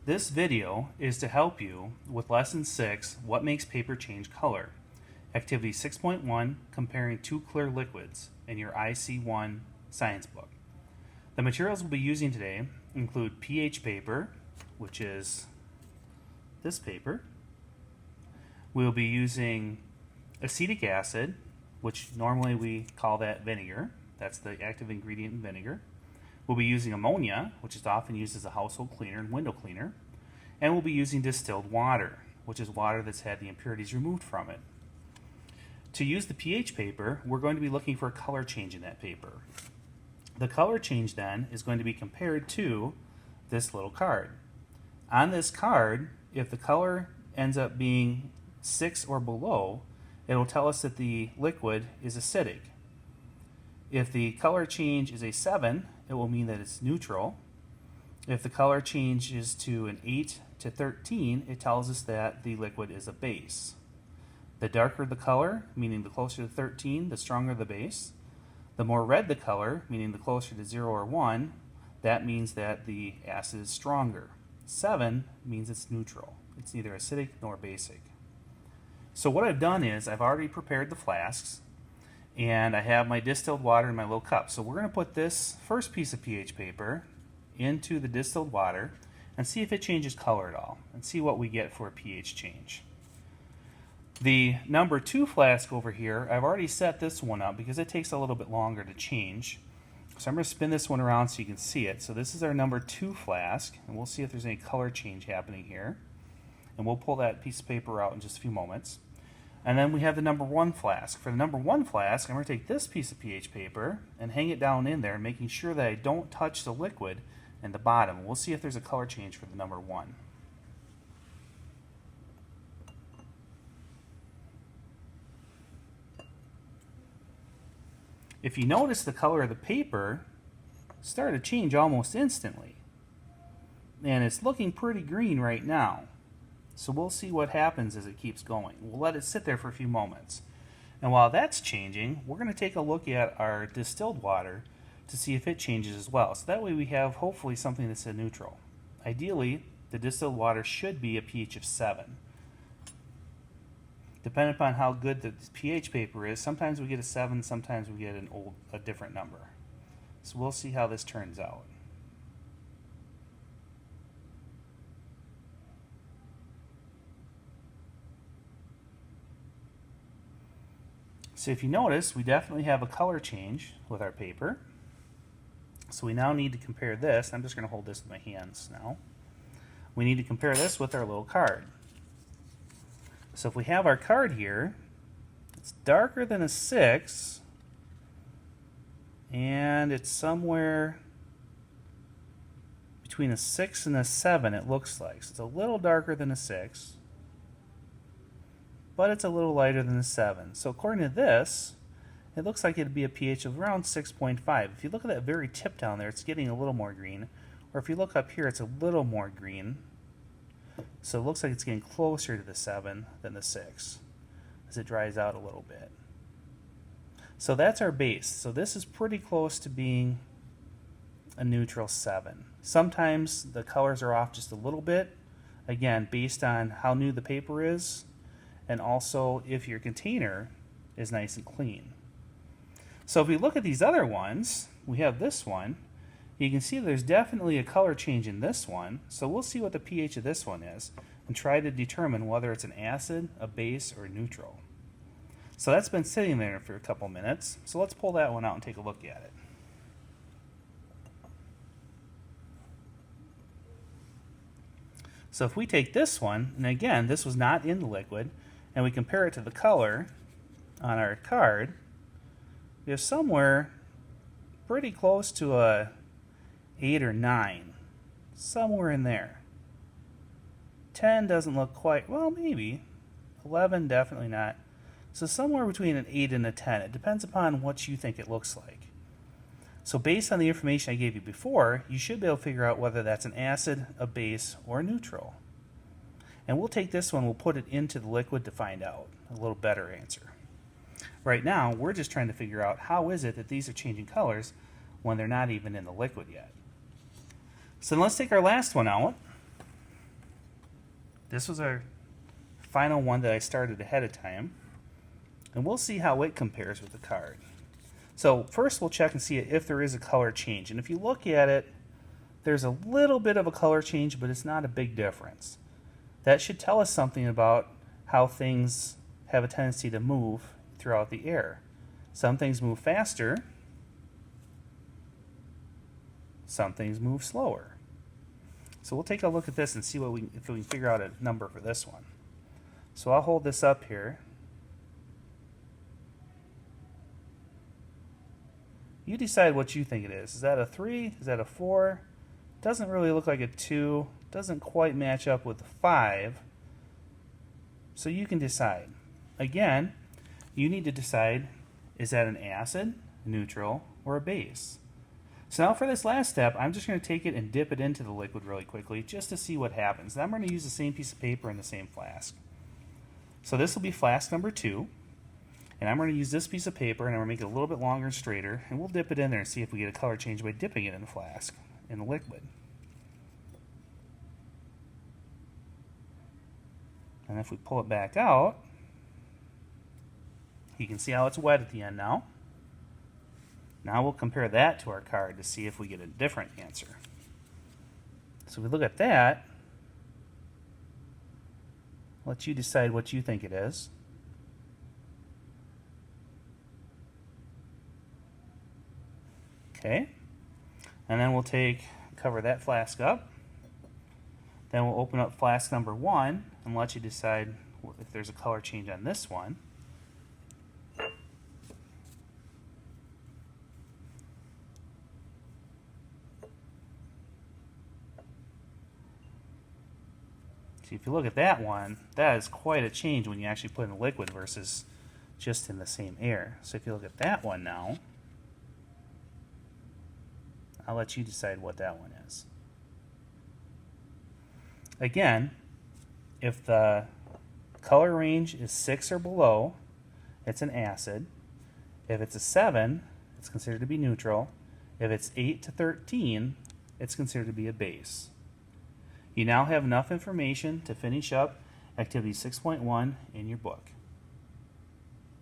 This video is to help you with Lesson 6, What Makes Paper Change Color? Activity 6.1, Comparing Two Clear Liquids in your IC1 science book. The materials we'll be using today include pH paper, which is this paper. We'll be using acetic acid, which normally we call that vinegar. That's the active ingredient in vinegar. We'll be using ammonia, which is often used as a household cleaner and window cleaner. And we'll be using distilled water, which is water that's had the impurities removed from it. To use the pH paper, we're going to be looking for a color change in that paper. The color change then is going to be compared to this little card. On this card, if the color ends up being 6 or below, it'll tell us that the liquid is acidic. If the color change is a 7, it will mean that it's neutral. If the color changes to an 8 to 13, it tells us that the liquid is a base. The darker the color, meaning the closer to 13, the stronger the base. The more red the color, meaning the closer to 0 or 1, that means that the acid is stronger. 7 means it's neutral. It's neither acidic nor basic. So what I've done is I've already prepared the flasks, and I have my distilled water in my little cup. So we're going to put this first piece of pH paper into the distilled water and see if it changes color at all, and see what we get for a pH change. The number 2 flask over here, I've already set this one up because it takes a little bit longer to change. So I'm going to spin this one around so you can see it. So this is our number 2 flask, and we'll see if there's any color change happening here. And we'll pull that piece of paper out in just a few moments. And then we have the number 1 flask. For the number 1 flask, I'm going to take this piece of pH paper and hang it down in there, making sure that I don't touch the liquid in the bottom. We'll see if there's a color change for the number 1. If you notice, the color of the paper started to change almost instantly. And it's looking pretty green right now. So we'll see what happens as it keeps going. We'll let it sit there for a few moments. And while that's changing, we're going to take a look at our distilled water to see if it changes as well. So that way we have hopefully something that's a neutral. Ideally, the distilled water should be a pH of 7. Depending upon how good the pH paper is, sometimes we get a 7, sometimes we get a different number. So we'll see how this turns out. So if you notice, we definitely have a color change with our paper. So we now need to compare this. I'm just going to hold this with my hands now. We need to compare this with our little card. So if we have our card here, it's darker than a 6, and it's somewhere between a 6 and a 7, it looks like. So it's a little darker than a 6, but it's a little lighter than a 7. So according to this, it looks like it'd be a pH of around 6.5. If you look at that very tip down there, it's getting a little more green. Or if you look up here, it's a little more green. So it looks like it's getting closer to the 7 than the 6 as it dries out a little bit. So that's our base. So this is pretty close to being a neutral 7. Sometimes the colors are off just a little bit, again, based on how new the paper is, and also if your container is nice and clean. So if we look at these other ones, we have this one. You can see there's definitely a color change in this one, so we'll see what the pH of this one is and try to determine whether it's an acid, a base, or neutral. So that's been sitting there for a couple minutes, so let's pull that one out and take a look at it. So if we take this one, and again, this was not in the liquid, and we compare it to the color on our card, we have somewhere pretty close to a 8 or 9, somewhere in there. 10 doesn't look quite, well, maybe. 11, definitely not. So somewhere between an 8 and a 10. It depends upon what you think it looks like. So based on the information I gave you before, you should be able to figure out whether that's an acid, a base, or a neutral. And we'll take this one, we'll put it into the liquid to find out a little better answer. Right now, we're just trying to figure out how is it that these are changing colors when they're not even in the liquid yet. So let's take our last one out. This was our final one that I started ahead of time. And we'll see how it compares with the card. So first we'll check and see if there is a color change. And if you look at it, there's a little bit of a color change, but it's not a big difference. That should tell us something about how things have a tendency to move throughout the air. Some things move faster, some things move slower. So we'll take a look at this and see if we can figure out a number for this one. So I'll hold this up here. You decide what you think it is. Is that a 3? Is that a 4? Doesn't really look like a 2. Doesn't quite match up with the 5. So you can decide. Again, you need to decide, is that an acid, neutral, or a base? So now for this last step, I'm just going to take it and dip it into the liquid really quickly just to see what happens. Now I'm going to use the same piece of paper in the same flask. So this will be flask number 2. And I'm going to use this piece of paper and I'm going to make it a little bit longer and straighter. And we'll dip it in there and see if we get a color change by dipping it in the flask, in the liquid. And if we pull it back out, you can see how it's wet at the end now. Now we'll compare that to our card to see if we get a different answer. So if we look at that, I'll let you decide what you think it is. Okay, and then we'll cover that flask up. Then we'll open up flask number 1 and let you decide if there's a color change on this one. See, if you look at that one, that is quite a change when you actually put in the liquid versus just in the same air. So if you look at that one now, I'll let you decide what that one is. Again, if the color range is 6 or below, it's an acid. If it's a 7, it's considered to be neutral. If it's 8 to 13, it's considered to be a base. You now have enough information to finish up activity 6.1 in your book.